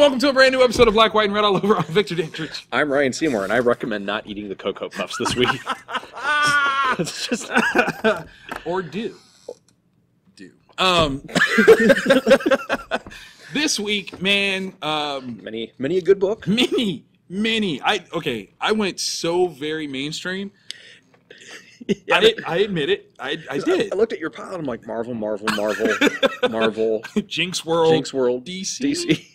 welcome to a brand new episode of Black, White, and Red All Over. I'm Victor Dandridge. I'm Ryan Seymour, and I recommend not eating the Cocoa Puffs this week. It's just... Or do. This week, man, many a good book. Many. I went so very mainstream. Yeah, I admit it. I did. I looked at your pile and I'm like, Marvel, Jinx World, DC.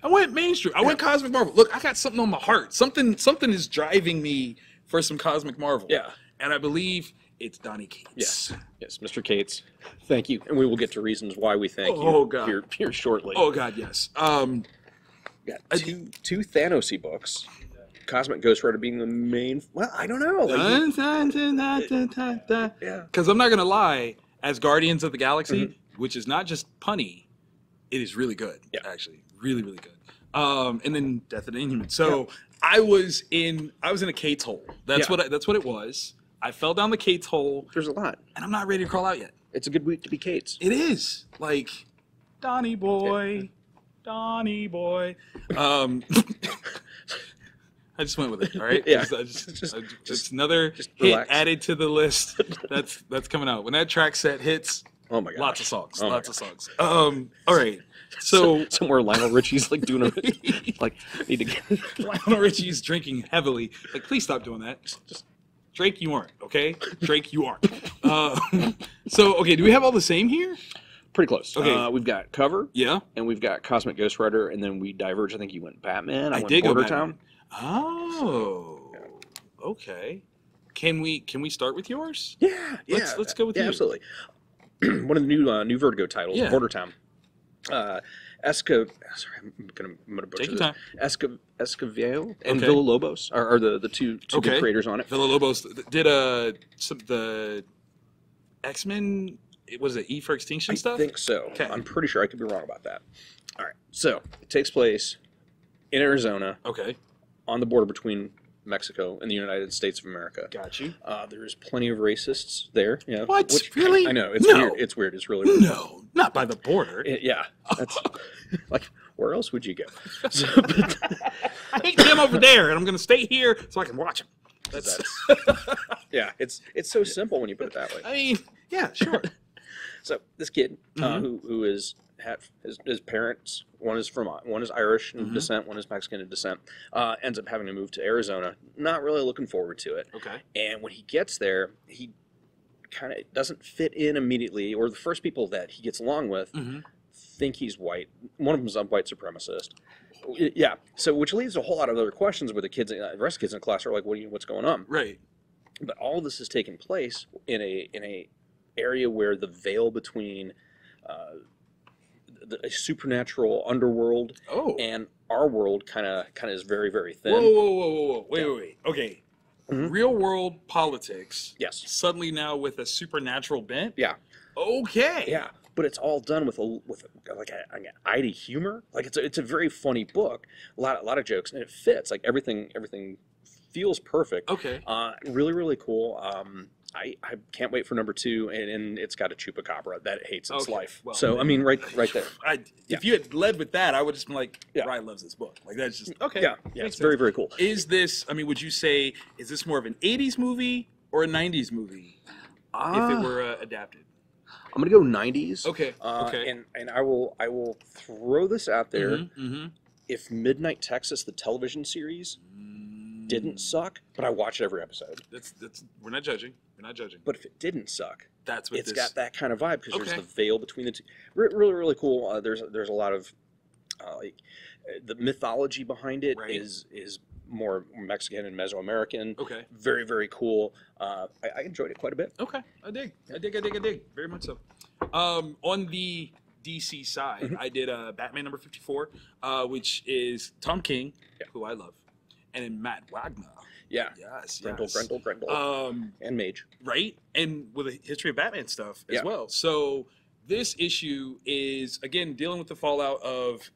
I went mainstream. I went Cosmic Marvel. Look, I got something on my heart. Something is driving me for some Cosmic Marvel. Yeah. And I believe it's Donny Cates. Yes, Mr. Cates. Thank you. And we will get to reasons why we thank you here shortly. Oh, God, yes. Got two Thanos-y books. Cosmic Ghost Rider being the main... Well, I don't know. Because I'm not going to lie, Asgardians of the Galaxy, which is not just punny, it is really good, actually. Really, really good. And then Death of the Inhumans. So I was in a Cates hole. That's what it was. I fell down the Cates hole. There's a lot. And I'm not ready to crawl out yet. It's a good week to be Cates. It is. Like, Donny Boy. Donny Boy. I just went with it, all right? Yeah. Just another hit added to the list that's coming out. When that track set hits, oh my god, lots of songs. All right. So somewhere Lionel Richie's like doing a like need to get Lionel Richie's drinking heavily. Like, please stop doing that. Just Drake, you aren't, okay? Drake, you aren't. So okay, do we have all the same here? Pretty close. Okay. We've got Cover. Yeah. And we've got Cosmic Ghost Rider, and then we diverge. I think you went Batman. I went did go Border Batman. Town. Oh, okay. Can we start with yours? Yeah. Let's go with you. Absolutely. One of the new Vertigo titles, Border Town. Sorry, I'm gonna butcher Take your time. Esquivel and Villalobos are the two good creators on it. Villalobos did the X-Men. Was it E for Extinction stuff? I think so. Okay. I'm pretty sure. I could be wrong about that. All right. So it takes place in Arizona. Okay. On the border between Mexico and the United States of America. Got you. There's plenty of racists there. Yeah. What? Really? I know. It's weird. It's weird. It's really weird. No, not by the border. That's like, where else would you go? So, I hate them over there, and I'm going to stay here so I can watch them. That's yeah. It's so simple when you put it that way. I mean, yeah, sure. So this kid who his parents, one is Irish in descent, one is Mexican in descent, ends up having to move to Arizona. Not really looking forward to it. Okay. And when he gets there, he kind of doesn't fit in immediately, or the first people that he gets along with think he's white. One of them is a white supremacist. Yeah. So which leads to a whole lot of other questions where the rest of the kids in the class are like, what's going on? Right. But all of this is taking place in a area where the veil between the supernatural underworld and our world kind of is very, very thin. Whoa. Wait. Okay. Real world politics. Yes. Suddenly now with a supernatural bent. Yeah. Okay. Yeah. But it's all done with an eye to humor. Like it's a very funny book. A lot of jokes, and it fits. Like everything feels perfect. Okay. Really, really cool. I can't wait for number 2, and it's got a chupacabra that hates its life. Well, so, I mean, right there. If you had led with that, I would have just been like, Ryan loves this book. Like, that's just, okay. Yeah, it's very, very cool. Is this, I mean, would you say, is this more of an 80s movie or a 90s movie if it were adapted? I'm going to go 90s. Okay. And I will throw this out there. If Midnight Texas, the television series, didn't suck, but I watched every episode. That's we're not judging. But if it didn't suck, it's got that kind of vibe because there's the veil between the two. Really, really cool. There's a lot of like the mythology behind it is more Mexican and Mesoamerican. Okay. Very, very cool. I enjoyed it quite a bit. Okay. I dig. Very much so. On the DC side, I did Batman number 54, which is Tom King, who I love. And then Matt Wagner. Yeah. Yes. Grendel. And Mage. Right? And with a history of Batman stuff as well. So this issue is, again, dealing with the fallout of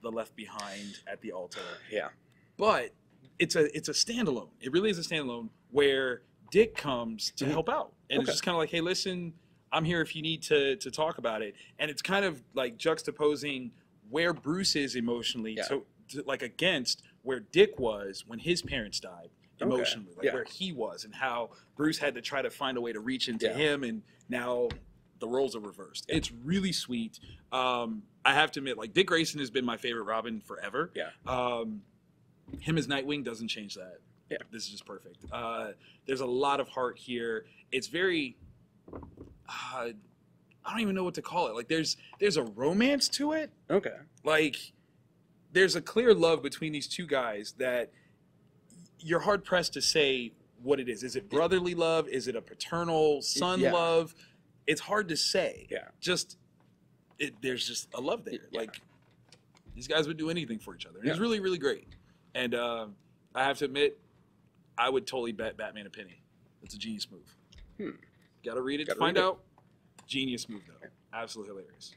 the Left Behind at the altar. Yeah. But it's a standalone. It really is a standalone where Dick comes to help out. And it's just kind of like, hey, listen, I'm here if you need to talk about it. And it's kind of like juxtaposing where Bruce is emotionally, Yeah. like against where Dick was when his parents died emotionally, like where he was, and how Bruce had to try to find a way to reach into him, and now the roles are reversed. It's really sweet. I have to admit, like, Dick Grayson has been my favorite Robin forever. Him as Nightwing doesn't change that. This is just perfect. There's a lot of heart here. It's very I don't even know what to call it. Like, there's a romance to it. Like, there's a clear love between these two guys that you're hard pressed to say what it is. Is it brotherly love? Is it a paternal son love? It's hard to say. There's just a love there. Like, these guys would do anything for each other. And it's really, really great. And I have to admit, I would totally bet Batman a penny. It's a genius move. Got to read it to find out. Genius move, though. Absolutely hilarious.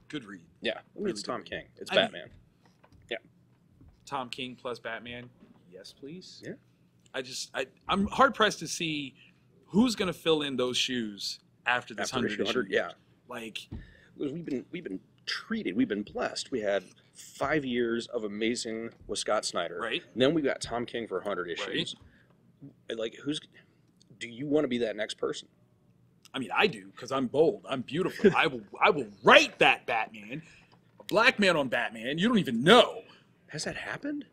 Good read. Really, it's Tom King. It's Batman. Tom King plus Batman. Yes, please. I'm hard pressed to see who's going to fill in those shoes after this 100 issue. Like, we've been treated. We've been blessed. We had 5 years of amazing with Scott Snyder. Right. And then we got Tom King for 100 issues. Like, do you want to be that next person? I mean, I do, because I'm bold. I'm beautiful. I will write that Batman. A black man on Batman. You don't even know. Has that happened?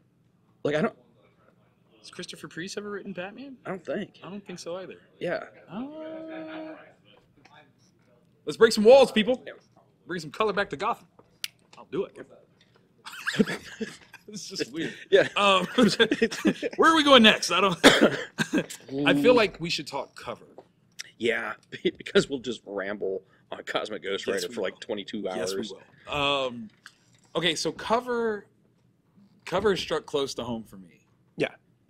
Like, I don't. Has Christopher Priest ever written Batman? I don't think. I don't think so either. Let's break some walls, people. Bring some color back to Gotham. I'll do it. It's just weird. Where are we going next? I feel like we should talk cover. Because we'll just ramble on Cosmic Ghost Rider for like 22 hours. Yes, we will. Okay, so cover struck close to home for me.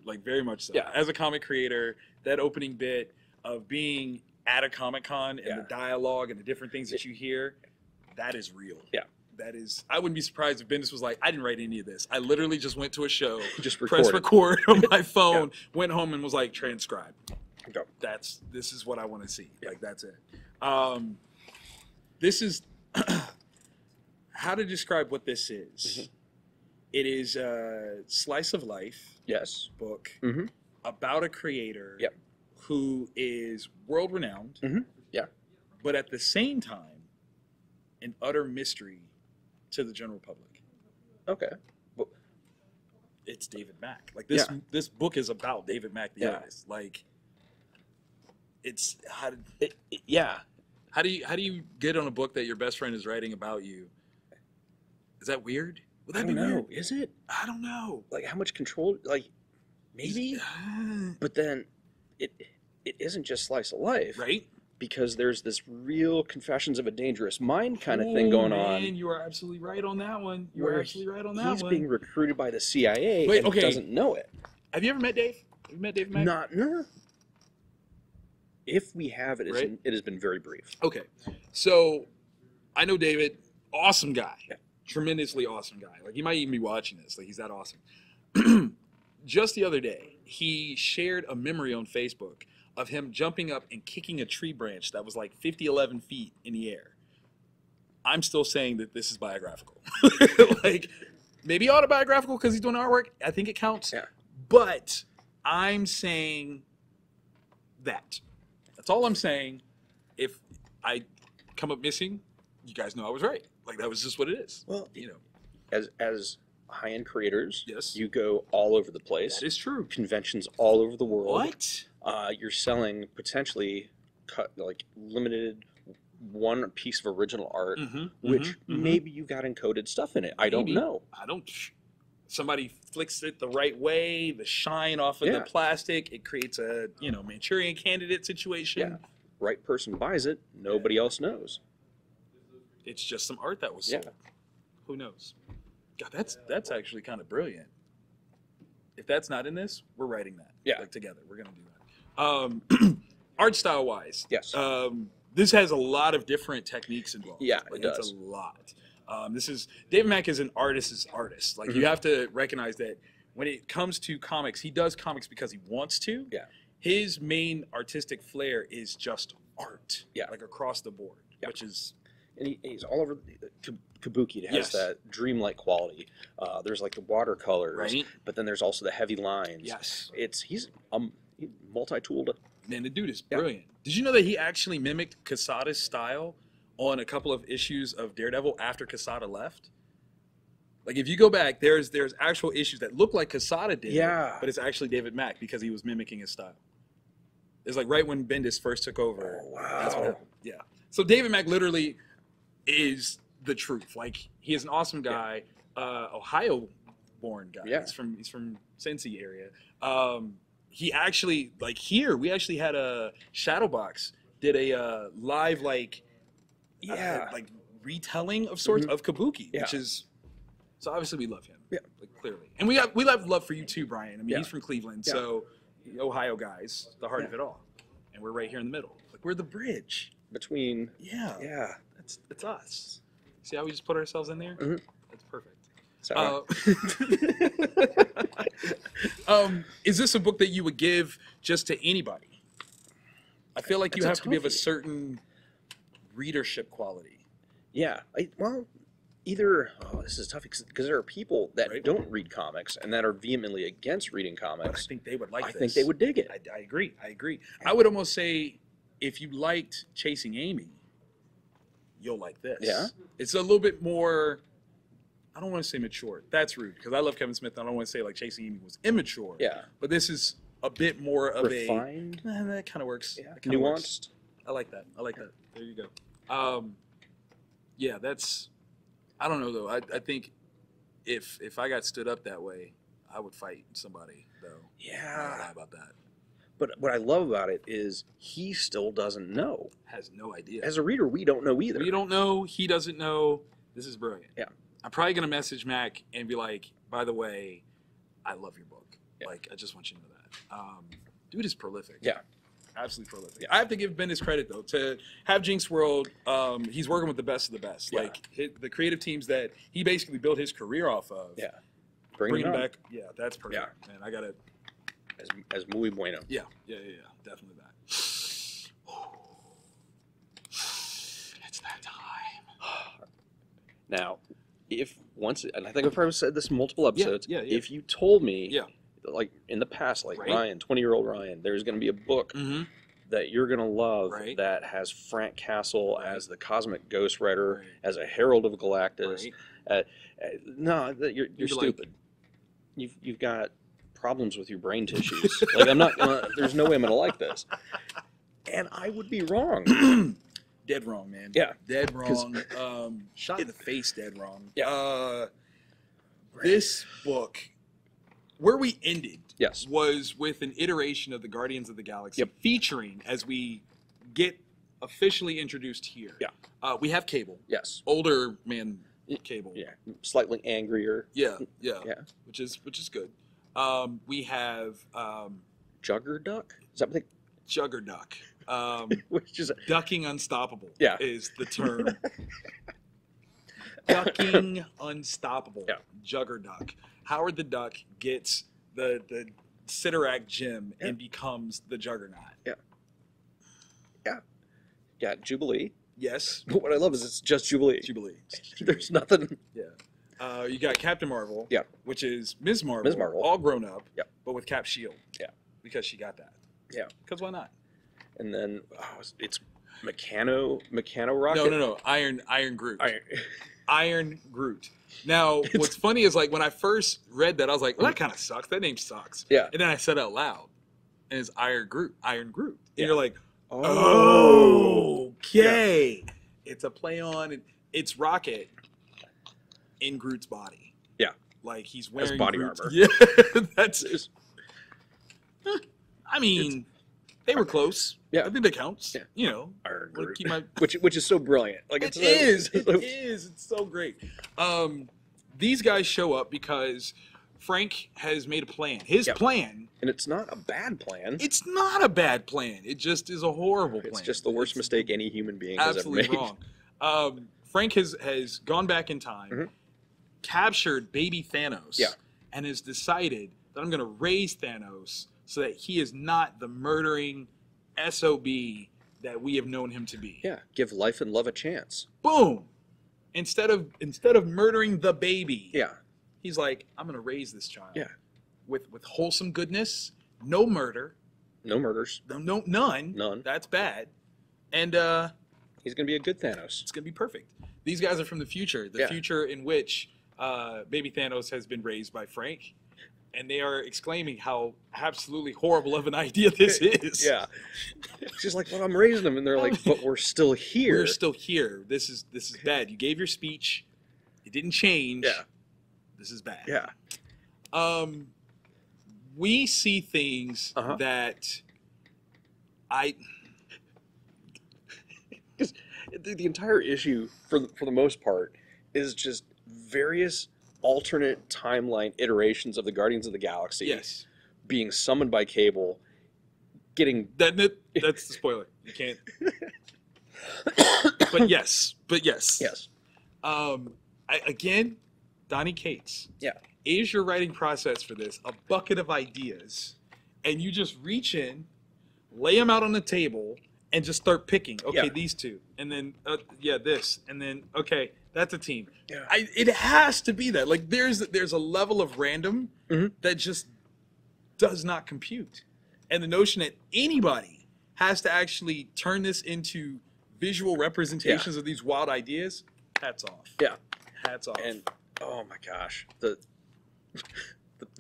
Like, very much so. As a comic creator, that opening bit of being at a Comic-Con and the dialogue and the different things that you hear, that is real. That is, I wouldn't be surprised if Bendis was like, I didn't write any of this. I literally just went to a show, pressed record on my phone, went home and was like, transcribe. This is what I want to see. Like, that's it. This is how to describe what this is. It is a slice of life book about a creator who is world renowned, but at the same time, an utter mystery to the general public. It's David Mack. Like, this book is about David Mack, the artist. Like, it's how do you get on a book that your best friend is writing about you? Is that weird? Would that be weird? Is it? I don't know. Like, how much control? Like, maybe. But then, it isn't just slice of life, right? Because there's this real Confessions of a Dangerous Mind kind of thing going on. You are absolutely right on that one. He's being recruited by the CIA and doesn't know it. Have you ever met Dave? Have you met Dave Mack? No. If we have, it has been very brief. Okay, so I know David, awesome guy, tremendously awesome guy. Like, he might even be watching this. Like, he's that awesome. Just the other day, he shared a memory on Facebook of him jumping up and kicking a tree branch that was like 11 feet in the air. I'm still saying that this is biographical. Like, maybe autobiographical because he's doing artwork. I think it counts. But I'm saying that. That's all I'm saying. If I come up missing, you guys know I was right. Like, that was just what it is. Well, you know, as high-end creators, you go all over the place. That is true. Conventions all over the world. What? You're selling potentially like limited one piece of original art, which maybe you got encoded stuff in it. I don't know. Somebody flicks it the right way, the shine off of the plastic, it creates a, Manchurian Candidate situation. Right person buys it, nobody else knows. It's just some art that was sold. Who knows? God, that's actually kind of brilliant. If that's not in this, we're writing that. Like, together. We're going to do that. Art style wise. Yes. This has a lot of different techniques involved. Yeah, like, it does. It's a lot. David Mack is an artist's artist. Like, you have to recognize that when it comes to comics, he does comics because he wants to. His main artistic flair is just art. Like, across the board, which is and he's all over Kabuki. It has Yes. that dreamlike quality. There's like the watercolors, Right. but then there's also the heavy lines. Yes. He's multi-tooled. Man, the dude is Yeah. brilliant. Did you know that he actually mimicked Quesada's style on a couple of issues of Daredevil after Quesada left? Like, if you go back, there's actual issues that look like Quesada did, Yeah. but it's actually David Mack because he was mimicking his style. It's like right when Bendis first took over. Oh, wow. That's what happened. Yeah. So David Mack literally is the truth. Like, he is an awesome guy, Ohio-born guy. Yeah. He's from Cincy area. He actually, like, here we actually had a Shadowbox did a live like retelling of sorts of Kabuki, which is, so obviously we love him. Yeah. Like, clearly, and we have love for you too, Brian. I mean, he's from Cleveland, Yeah. so Ohio guys, the heart of it all, and we're right here in the middle. Like, we're the bridge. Between Yeah, it's us. See how we just put ourselves in there? Mhm. That's perfect. so, Is this a book that you would give just to anybody? I feel like you It's a have to be of a toughie. certain readership quality. either this is tough because there are people that Right. don't read comics and that are vehemently against reading But I comics. think they would like I this. think they would dig it. I agree. I would almost say if you liked Chasing Amy, you'll like this. Yeah? It's a little bit more, I don't want to say mature. That's rude because I love Kevin Smith. I don't want to say like Chasing Amy was immature. Yeah. But this is a bit more of Refined. that kind of works. Yeah. That kinda works. Nuanced. I like that. There you go. Yeah, that's, I don't know though. I think if I got stood up that way, I would fight somebody though. I don't Yeah. lie about that. But what I love about it is he still doesn't know. Has no idea. As a reader, we don't know either. We don't know. He doesn't know. This is brilliant. Yeah. I'm probably gonna message Mac and be like, by the way, I love your book. Yeah. Like, I just want you to know that. Dude is prolific. Yeah. Absolutely prolific. I have to give Ben his credit though. To have Jinx World, he's working with the best of the best. Yeah. Like the creative teams that he basically built his career off of. Yeah. Bring it him on. back. Yeah, that's perfect. Yeah. Man, I gotta. As muy bueno. Yeah. Definitely that. It's that time. Now, if once, and I think I've probably said this in multiple episodes, yeah. if you told me, Yeah. like in the past, like Right. Ryan, 20-year-old Ryan, there's going to be a book Mm-hmm. that you're going to love Right. that has Frank Castle Right. as the cosmic ghost rider, Right. as a herald of Galactus. Right. No, you're You're stupid. You've got problems with your brain tissues. Like, I'm not gonna, there's no way I'm going to like this. And I would be wrong. Dead wrong, man. Yeah. Dead wrong. Shot in the face, dead wrong. Yeah. This book, where we ended, Yes. was with an iteration of the Guardians of the Galaxy, Yep. featuring, as we get officially introduced here. Yeah. We have Cable, Yes. older man Cable. Yeah. Slightly angrier. Yeah. Yeah. Which is good. We have Juggerduck? Is that what they, Juggerduck. which is Ducking Unstoppable Yeah. is the term. Ducking Unstoppable. Yeah. Juggerduck. Howard the Duck gets the Sidorak gem and becomes the Juggernaut. yeah, Jubilee. Yes. But what I love is it's just Jubilee. Jubilee. There's nothing. Yeah. You got Captain Marvel. Yeah. Which is Ms. Marvel. Ms. Marvel. All grown up. Yeah. But with Cap Shield. Yeah. Because she got that. Yeah. Because why not? And then it's Meccano Rocket. No. Iron Groot. Iron. Iron Groot. Now, what's funny is like when I first read that, I was like, well, that kind of sucks. That name sucks. Yeah. And then I said it out loud, and it's Iron Groot. And Yeah. you're like, Oh. okay. It's a play on, it's Rocket in Groot's body. Yeah. Like he's wearing body Groot's- armor. Yeah, that's. I mean, they were close. Yeah. I think that counts. Yeah. You know, Iron like, Groot. keep my Which is so brilliant. Like it is. It's so great. These guys show up because Frank has made a plan. His Yep. plan. And it's not a bad plan. It's not a bad plan. It just is a horrible plan. It's just the worst It's mistake any human being has ever absolutely made. wrong. Frank has gone back in time, Mhm. captured baby Thanos, Yeah. and has decided that I'm going to raise Thanos so that he is not the murdering SOB that we have known him to be. Yeah, give life and love a chance. Boom. Instead of murdering the baby, Yeah. he's like, I'm gonna raise this child. Yeah. With wholesome goodness, no murder, No murders. none. That's bad. And he's gonna be a good Thanos. it's gonna be perfect. These guys are from the future, future in which baby Thanos has been raised by Frank, and they are exclaiming how absolutely horrible of an idea this is. Yeah. She's like, well, I'm raising them, and they're like, but we're still here. We're still here. This is bad. You gave your speech. It didn't change. Yeah. This is bad. Yeah. We see things that because the entire issue, for the most part, is just various alternate timeline iterations of the Guardians of the Galaxy. Yes. Being summoned by Cable, getting that's the spoiler. You can't. But yes. yes. Again, Donny Cates. Yeah. Is your writing process for this a bucket of ideas, and you just reach in, lay them out on the table, and just start picking? Okay, these two, and then this, and then okay, that's a team. Yeah. It has to be that. Like there's a level of random that just does not compute, and the notion that anybody has to actually turn this into visual representations of these wild ideas, hats off. Yeah. Hats off. And oh my gosh, the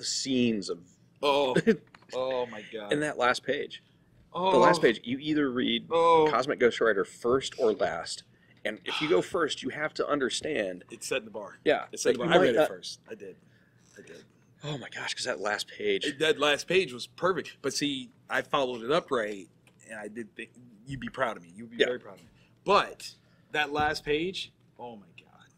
scenes of oh my god. in that last page. Oh. The last page, you either read Cosmic Ghost Rider first or last. And if you go first, you have to understand. It set the bar. Yeah. It set the bar. I read it first. I did. Oh my gosh, because that last page. That last page was perfect. But see, I followed it up right, and I did think you'd be proud of me. You'd be very proud of me. But that last page, oh my god.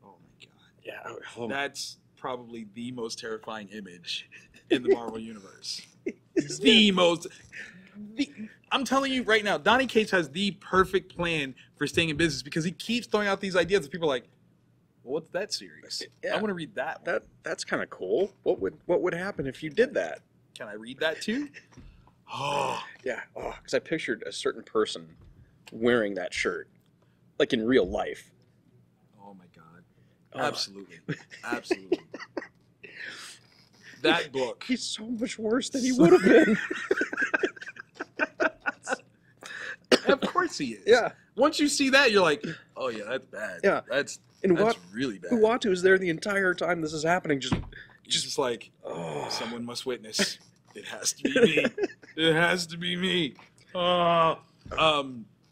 Oh my god. Yeah. That's probably the most terrifying image in the Marvel Universe. I'm telling you right now, Donny Cates has the perfect plan for staying in business because he keeps throwing out these ideas and people are like, well, what's that series? Yeah. I want to read that one. That's kind of cool. What would happen if you did that? Can I read that too? Oh. Yeah. Oh, because I pictured a certain person wearing that shirt, like in real life. Oh my god. Absolutely. Absolutely. That book. He's so much worse than he would have been. Of course he is. Yeah. Once you see that, you're like, oh yeah, that's bad. Yeah. That's really bad. Uatu is there the entire time this is happening, just like, someone must witness. It has to be me. It has to be me. Yeah,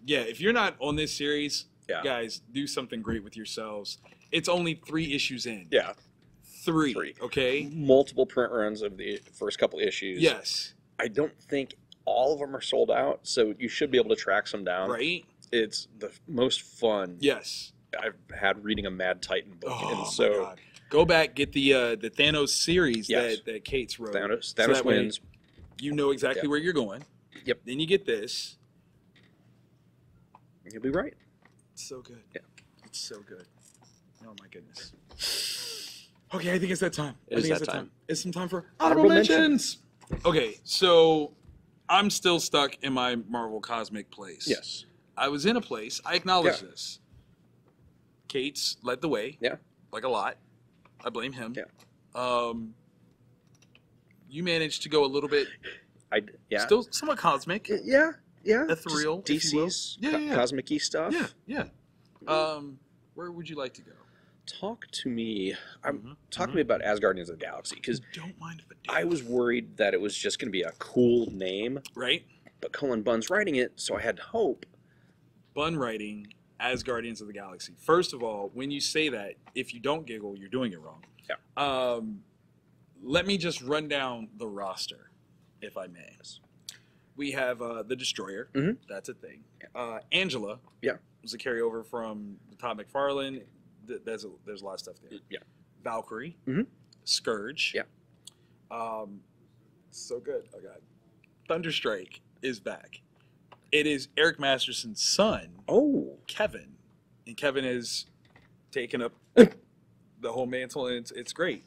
if you're not on this series, guys, do something great with yourselves. It's only 3 issues in. Yeah. Three, okay? Multiple print runs of the first couple issues. Yes. I don't think all of them are sold out, so you should be able to track some down. Right? It's the most fun I've had reading a Mad Titan book. Oh, and so my God. Go back, get the Thanos series that Cates wrote. Thanos wins. You know exactly where you're going. Yep. Then you get this. You'll be right. It's so good. Yeah. It's so good. Oh, my goodness. Okay, I think it's that time. It's that time. It's some time for honorable mentions. Okay, so I'm still stuck in my Marvel Cosmic place. Yes. I was in a place. I acknowledge this. Cates led the way. Yeah. Like a lot. I blame him. Yeah. You managed to go a little bit. Still somewhat cosmic. Yeah. Ethereal. DC's cosmic-y stuff. Yeah. Where would you like to go? Talk to me. Talk to me about Asgardians of the Galaxy, because don't mind if I do. I was worried that it was just going to be a cool name, right? But Cullen Bunn's writing it, so I had hope. Bunn writing Asgardians of the Galaxy. First of all, when you say that, if you don't giggle, you're doing it wrong. Yeah. Let me just run down the roster, if I may. We have the Destroyer. That's a thing. Angela. Yeah. Was a carryover from the Todd McFarlane. There's a lot of stuff there. Yeah. Valkyrie. Scourge. Yeah. So good. Oh god. Thunderstrike is back. It is Eric Masterson's son. Oh. Kevin. And Kevin has taken up the whole mantle, and it's great.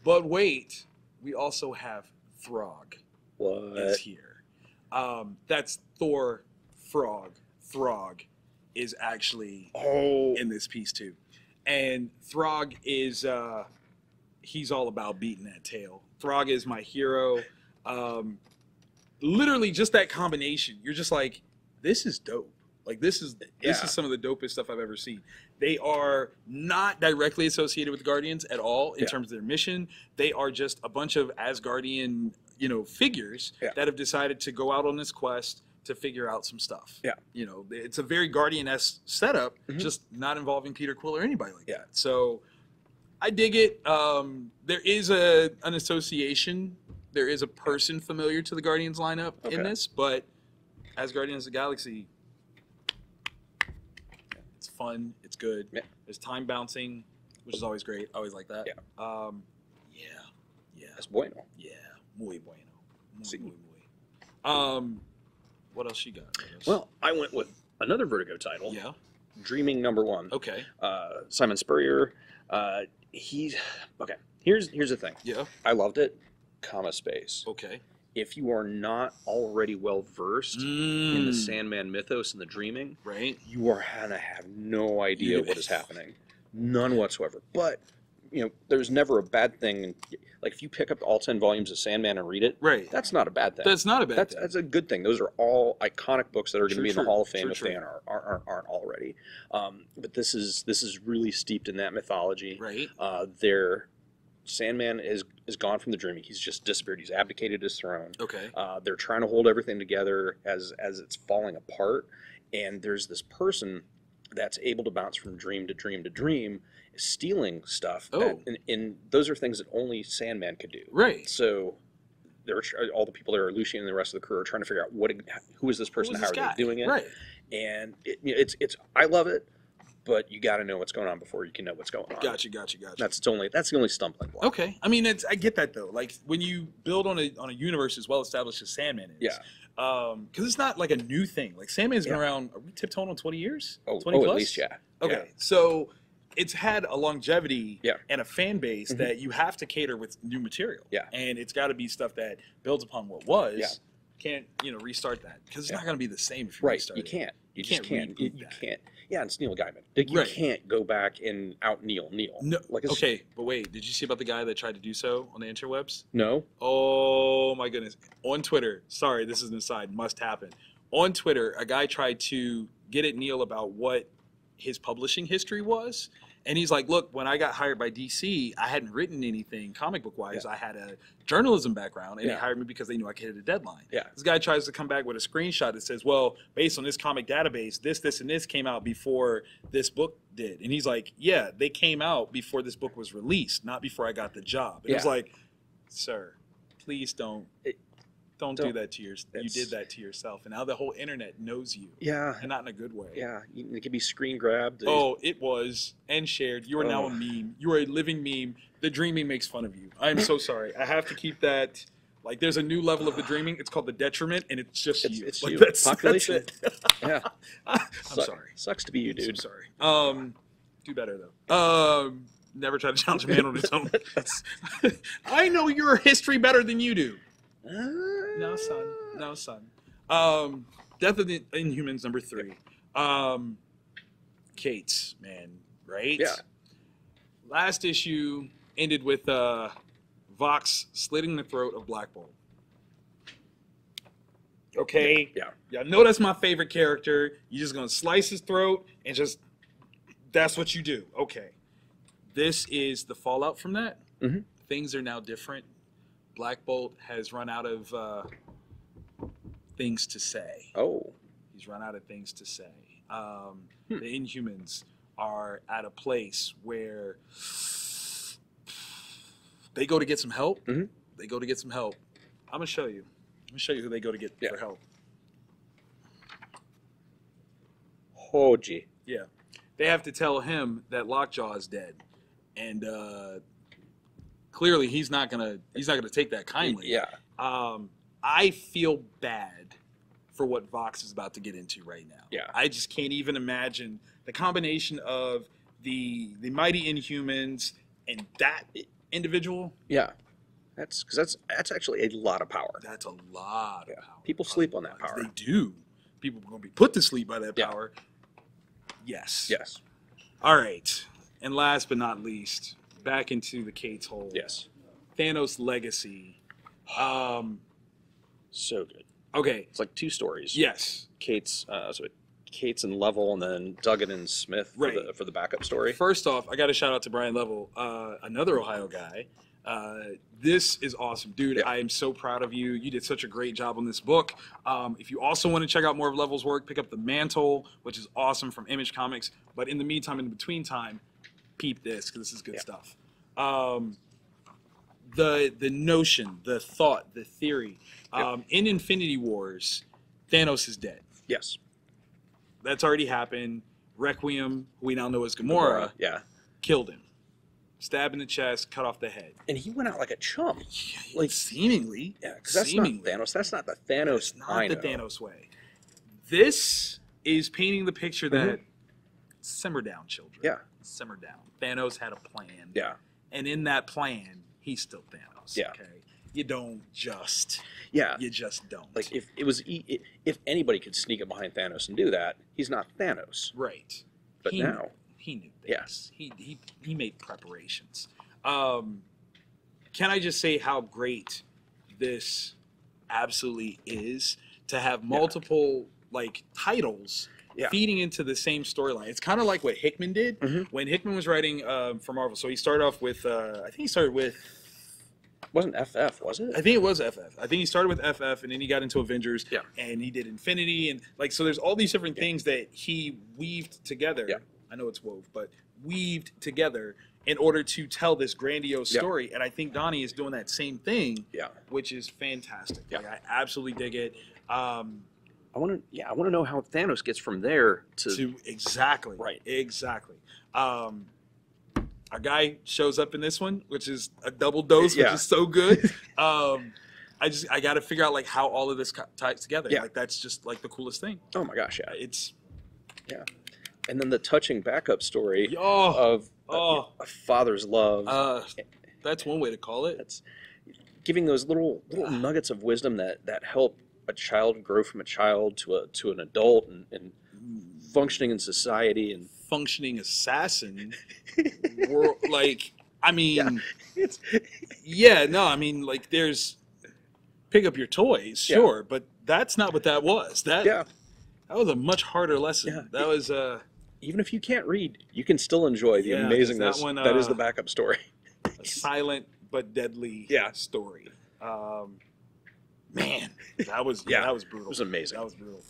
But wait, we also have Throg. What? Is here. That's Thor Throg is actually Oh, in this piece too. And Throg is he's all about beating that tail. Throg is my hero. Literally just that combination. You're just like, this is dope. Like this is some of the dopest stuff I've ever seen. They are not directly associated with Guardians at all in terms of their mission. They are just a bunch of Asgardian, figures that have decided to go out on this quest to figure out some stuff. Yeah. It's a very Guardian-esque setup, just not involving Peter Quill or anybody like that. So I dig it. There is an association. There is a person familiar to the Guardians lineup in this, but Asgardians of the Galaxy, it's fun. It's good. Yeah. There's time bouncing, which is always great. I always like that. Yeah. Yeah. That's bueno. Yeah. Muy bueno. Muy. What else you got? Well, I went with another Vertigo title. Yeah. Dreaming #1. Okay. Simon Spurrier. He's okay. Here's the thing. Yeah. I loved it. Space. Okay. If you are not already well versed in the Sandman mythos and the dreaming, right, you are gonna have no idea what is happening, none whatsoever. But there's never a bad thing. Like if you pick up all 10 volumes of Sandman and read it, right, that's not a bad thing. That's not a bad thing. That's a good thing. Those are all iconic books that are going to be in the Hall of Fame if they aren't already. But this is really steeped in that mythology. Right. Sandman is gone from the dreaming. He's just disappeared. He's abdicated his throne. Okay. They're trying to hold everything together as it's falling apart. And there's this person that's able to bounce from dream to dream to dream, stealing stuff. Oh. And those are things that only Sandman could do. Right. So all the people there, Lucian and the rest of the crew, are trying to figure out who is this person, how are they doing it. Right. And it's I love it. But you got to know what's going on before you can know what's going on. Gotcha. That's the only stumbling block. Okay, I mean, I get that though. Like when you build on a universe as well established as Sandman is, because it's not like a new thing. Like Sandman's been around. Are we tiptoeing on 20 years? 20 plus? At least, yeah. Okay, so it's had a longevity Yeah. and a fan base that you have to cater with new material. Yeah. And it's got to be stuff that builds upon what was. Yeah. Can't, restart that because it's not going to be the same if you Right. restart You it. can't. You can't just can't. reboot You that. can't. Yeah, it's Neil Gaiman. Like, you Right. can't go back and out Neil. No. Like Okay, but wait, did you see about the guy that tried to do so on the interwebs? No. Oh my goodness. On Twitter, sorry, this is an aside, must happen. On Twitter, a guy tried to get at Neil about what his publishing history was. And he's like, look, when I got hired by DC, I hadn't written anything comic book wise. Yeah. I had a journalism background, and they Yeah. hired me because they knew I could hit a deadline. Yeah. This guy tries to come back with a screenshot that says, well, based on this comic database, this, and this came out before this book did. And he's like, yeah, they came out before this book was released, not before I got the job. And it was Yeah. like, sir, please don't do that to yourself. You did that to yourself. And now the whole internet knows you. Yeah. And not in a good way. Yeah. It can be screen grabbed. Oh, it was and shared. You are now a meme. You are a living meme. The dreaming makes fun of you. I am so sorry. I have to keep that. Like, there's a new level of the dreaming. It's called the detriment, and it's just you. It's like, you. That's Population. That's it. Yeah. I'm sorry. Sucks to be you, dude. I'm sorry. Do better though. Never try to challenge a man on his own. I know your history better than you do. No, son. Death of the Inhumans #3. Kate's, man, right? Yeah. Last issue ended with Vox slitting the throat of Black Bolt. Okay? Yeah. Y'all know that's my favorite character. You're just going to slice his throat and just, that's what you do. Okay. This is the fallout from that. Mm-hmm. Things are now different. Black Bolt has run out of things to say. Oh. He's run out of things to say. The Inhumans are at a place where they go to get some help. Mm-hmm. They go to get some help. I'm going to show you. I'm going to show you who they go to get for help. Oh, gee. Yeah. They have to tell him that Lockjaw is dead. And clearly he's not gonna take that kindly. Yeah. I feel bad for what Vox is about to get into right now. Yeah. I just can't even imagine the combination of the mighty Inhumans and that individual. Yeah. That's actually a lot of power. That's a lot of power. People sleep on that power. They do. people are going to be put to sleep by that Yeah. power. Yes. Yes. All right. And last but not least, back into the Kate's hole. Yes. Thanos Legacy. So good. Okay. It's like 2 stories. Yes. Kate's and Level, and then Duggan and Smith for the backup story. First off, I got to shout out to Brian Level, another Ohio guy. This is awesome, dude. Yeah. I am so proud of you. You did such a great job on this book. If you also want to check out more of Level's work, pick up The Mantle, which is awesome from Image Comics. But in the meantime, in between time, peep this because this is good stuff. The notion, the thought, the theory. In Infinity Wars, Thanos is dead. Yes. That's already happened. Requiem, who we now know as Gamora, killed him. Stab in the chest, cut off the head. And he went out like a chump. Like seemingly. Yeah, because that's not Thanos. That's not the Thanos. That's not the Thanos way. This is painting the picture that simmer down, children. Yeah. Simmer down. Thanos had a plan. Yeah. And in that plan, he's still Thanos. Yeah. Okay. You don't just. Yeah. You just don't. Like if anybody could sneak up behind Thanos and do that, he's not Thanos. Right. But now he knew things. He made preparations. Can I just say how great this absolutely is to have multiple like titles feeding into the same storyline? It's kind of like what Hickman did when Hickman was writing for Marvel. So he started off with I think he started with. Wasn't FF, was it? I think it was FF. I think he started with FF and then he got into Avengers and he did Infinity and like so there's all these different things that he weaved together. Yeah. I know it's wove, but weaved together in order to tell this grandiose story. And I think Donny is doing that same thing, which is fantastic. Yeah. Like, I absolutely dig it. I want to know how Thanos gets from there to exactly. Right. Exactly. Our guy shows up in this one, which is a double dose, which is so good. I got to figure out like how all of this ties together. Yeah. Like that's just like the coolest thing. Oh my gosh, yeah. It's and then the touching backup story of a father's love. That's one way to call it. That's giving those little nuggets of wisdom that help a child grow from a child to an adult and functioning in society and functioning assassin. Like, I mean, I mean, like, there's pick up your toys, sure, but that's not what that was. That was a much harder lesson. Yeah. That was even if you can't read, you can still enjoy the amazingness that is the backup story. A silent but deadly story. Man, that was brutal. It was amazing. That was brutal.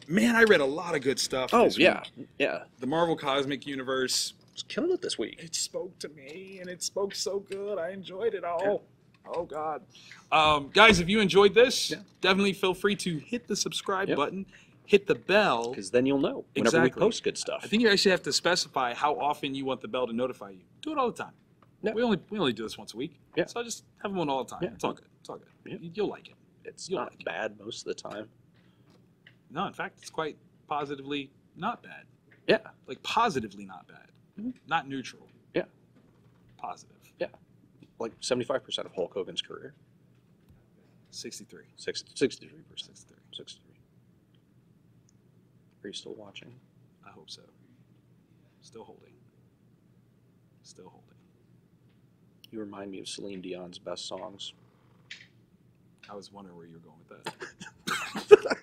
Man, I read a lot of good stuff. Oh this week. The Marvel Cosmic Universe was killing it this week. It spoke to me, and it spoke so good. I enjoyed it all. Yeah. Oh God, guys, if you enjoyed this, definitely feel free to hit the subscribe button, hit the bell, because then you'll know whenever we post good stuff. I think you actually have to specify how often you want the bell to notify you. Do it all the time. No. We only do this once a week. Yeah. So I just have them on all the time. Yeah. It's all good. It's all good. Yeah. You'll like it. It's not bad most of the time. No, in fact, it's quite positively not bad. Yeah. Like positively not bad. Mm-hmm. Not neutral. Yeah. Positive. Yeah. Like 75% of Hulk Hogan's career. 63. 63%. 63. Are you still watching? I hope so. Still holding. Still holding. You remind me of Celine Dion's best songs. I was wondering where you were going with that.